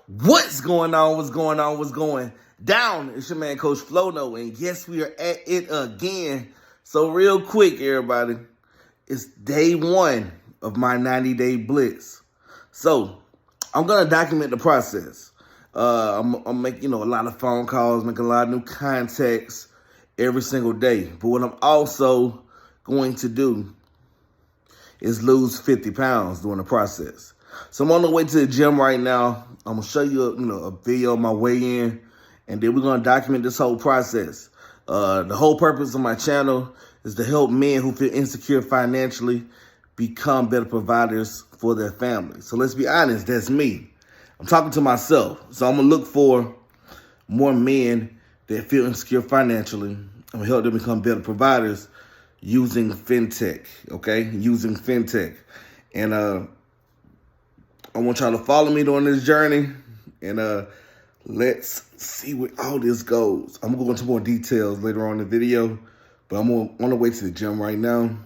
What's going on? What's going on? What's going down? It's your man, Coach Flono, and yes, we are at it again. So real quick, everybody, it's day one of my 90-day blitz. So I'm gonna document the process. I'm making a lot of phone calls, making a lot of new contacts every single day. But what I'm also going to do is lose 50 pounds during the process. So I'm on the way to the gym right now. I'm gonna show you, a video of my weigh-in, and then we're gonna document this whole process. The whole purpose of my channel is to help men who feel insecure financially become better providers for their family. So let's be honest, that's me. I'm talking to myself. So I'm gonna look for more men that feel insecure financially. I'm gonna help them become better providers using fintech, okay? Using fintech. And I want y'all to follow me during this journey, and let's see where all this goes. I'm gonna go into more details later on in the video, but I'm on the way to the gym right now. I'm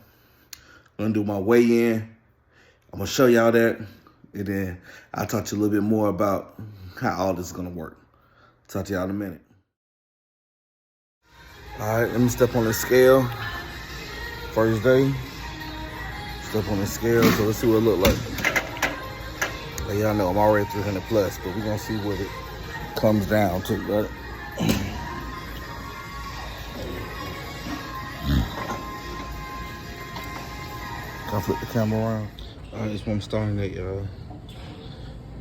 gonna do my weigh-in. I'm gonna show y'all that, and then I'll talk to you a little bit more about how all this is gonna work. Talk to y'all in a minute. All right, let me step on the scale. First day, step on the scale, so let's see what it look like. Y'all know I'm already 300 plus, but we're gonna see what it comes down to, right? Can I flip the camera around? All right, this one I'm starting at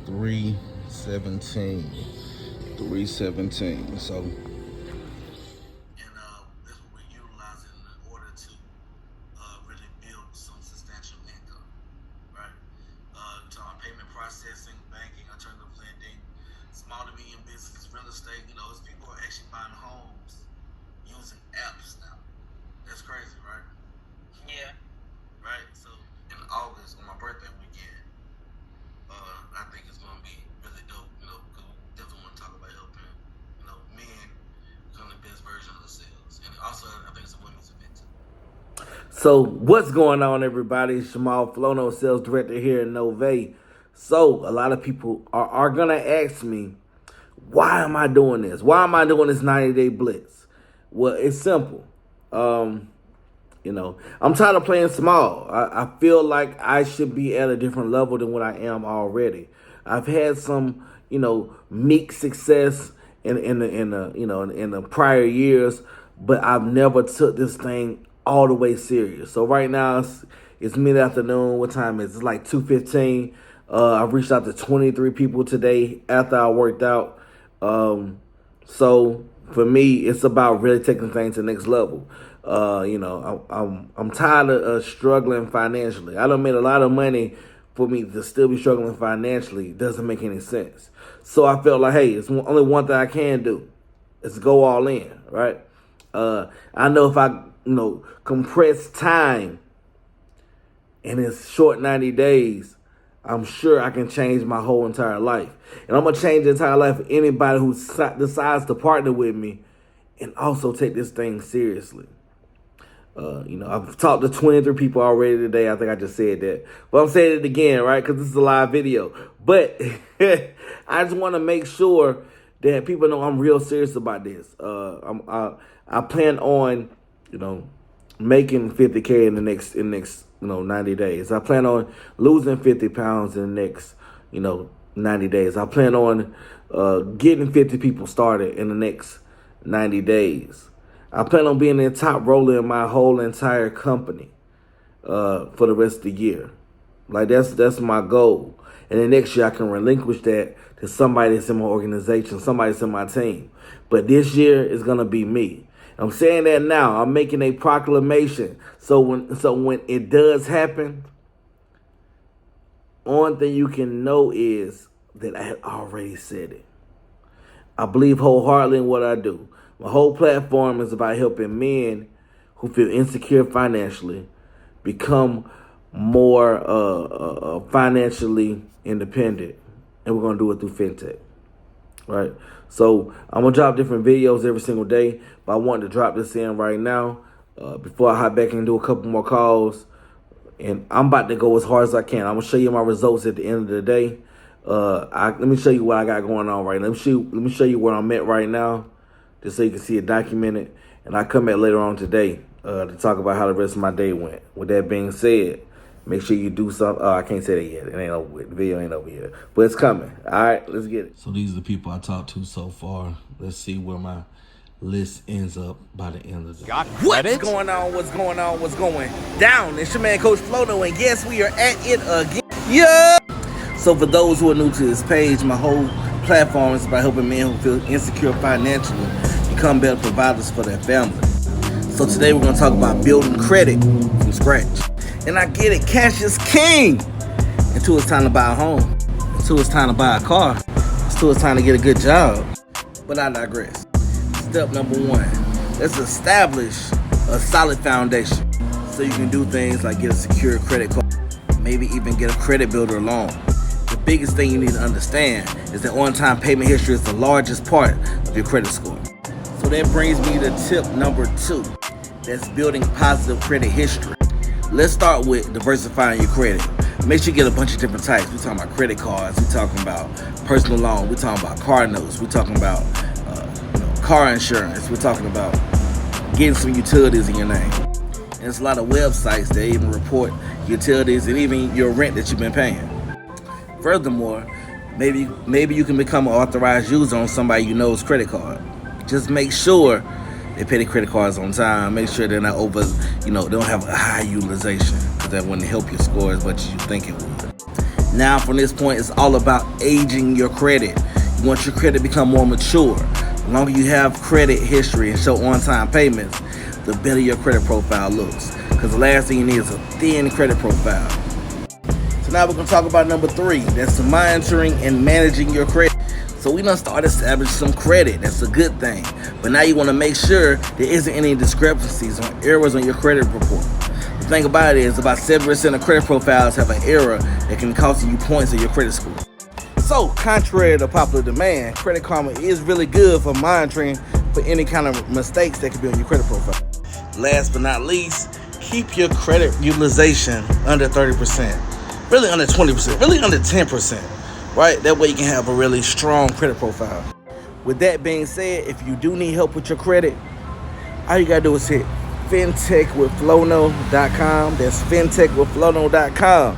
317. 317. So. And that's what we're utilizing in order to really build some substantial income, right? To our payment processing, banking, alternative lending, small to medium businesses, real estate. As people are actually buying homes using apps now. That's crazy, right? Yeah. Right. So in August, on my birthday weekend, I think it's gonna be really dope. Because we definitely want to talk about helping, men become the best version of themselves, and also I think it's a women's event too. So what's going on, everybody? Shamal Flono, sales director here in Nove. So a lot of people are gonna ask me, why am I doing this? Why am I doing this 90-day blitz? Well, it's simple. I'm tired of playing small. I feel like I should be at a different level than what I am already. I've had some, meek success in the prior years, but I've never took this thing all the way serious. So right now it's mid-afternoon. What time is it? It's like 2:15. I've reached out to 23 people today after I worked out. So for me, it's about really taking things to the next level. I'm tired of struggling financially. I done made a lot of money. For me to still be struggling financially doesn't make any sense. So I felt like, hey, it's only one thing I can do. It's go all in, right? I know if I, compress time in this short 90 days, I'm sure I can change my whole entire life. And I'm going to change the entire life of anybody who decides to partner with me and also take this thing seriously. I've talked to 23 people already today. I think I just said that. But I'm saying it again, right? Because this is a live video. But I just want to make sure that people know I'm real serious about this. I plan on, making 50K in the next 90 days. I plan on losing 50 pounds in the next, 90 days. I plan on getting 50 people started in the next 90 days. I plan on being the top roller in my whole entire company for the rest of the year. Like that's my goal. And then next year I can relinquish that to somebody that's in my organization, somebody that's in my team. But this year is gonna be me. I'm saying that now. I'm making a proclamation. So when it does happen, one thing you can know is that I had already said it. I believe wholeheartedly in what I do. My whole platform is about helping men who feel insecure financially become more financially independent. And we're going to do it through fintech. Right? So I'm going to drop different videos every single day. But I wanted to drop this in right now before I hop back and do a couple more calls. And I'm about to go as hard as I can. I'm going to show you my results at the end of the day. Let me show you what I got going on right now. Let me show you where I'm at right now, just so you can see it documented. And I come back later on today to talk about how the rest of my day went. With that being said, make sure you do something. I can't say that yet. It ain't over with. The video ain't over yet, but it's coming. All right, let's get it. So these are the people I talked to so far. Let's see where my list ends up by the end of the day. What's going on? What's going on? What's going down? It's your man, Coach Flono, and yes, we are at it again. Yeah. So for those who are new to this page, my whole platform is about helping men who feel insecure financially become better providers for their family. So today we're going to talk about building credit from scratch. And I get it, cash is king. Until it's time to buy a home. Until it's time to buy a car. Until it's time to get a good job. But I digress. Step number one, let's establish a solid foundation. So you can do things like get a secure credit card, maybe even get a credit builder loan. The biggest thing you need to understand is that on-time payment history is the largest part of your credit score. So that brings me to tip number 2. That's building positive credit history. Let's start with diversifying your credit. Make sure you get a bunch of different types. We're talking about credit cards. We're talking about personal loan. We're talking about car notes. We're talking about car insurance. We're talking about getting some utilities in your name. And there's a lot of websites that even report utilities and even your rent that you've been paying. Furthermore, maybe you can become an authorized user on somebody you know's credit card. Just make sure they pay their credit cards on time. Make sure they're not over, they don't have a high utilization, because that wouldn't help your score as much as you think it would. Now, from this point, it's all about aging your credit. You want your credit to become more mature. The longer you have credit history and show on-time payments, the better your credit profile looks. Because the last thing you need is a thin credit profile. So now we're going to talk about number 3. That's monitoring and managing your credit. So we done started establishing some credit. That's a good thing. But now you want to make sure there isn't any discrepancies or errors on your credit report. The thing about it is about 7% of credit profiles have an error that can cost you points of your credit score. So, contrary to popular demand, Credit Karma is really good for monitoring for any kind of mistakes that could be on your credit profile. Last but not least, keep your credit utilization under 30%. Really under 20%, really under 10%, right? That way you can have a really strong credit profile. With that being said, if you do need help with your credit, all you gotta do is hit fintechwithflono.com. That's fintechwithflono.com.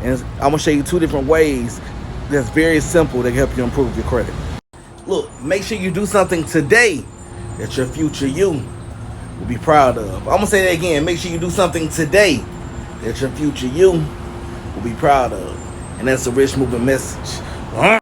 And I'm gonna show you 2 different ways that's very simple that can help you improve your credit. Look, make sure you do something today that your future you will be proud of. I'm gonna say that again. Make sure you do something today that your future you will be proud of. And that's a rich moving message.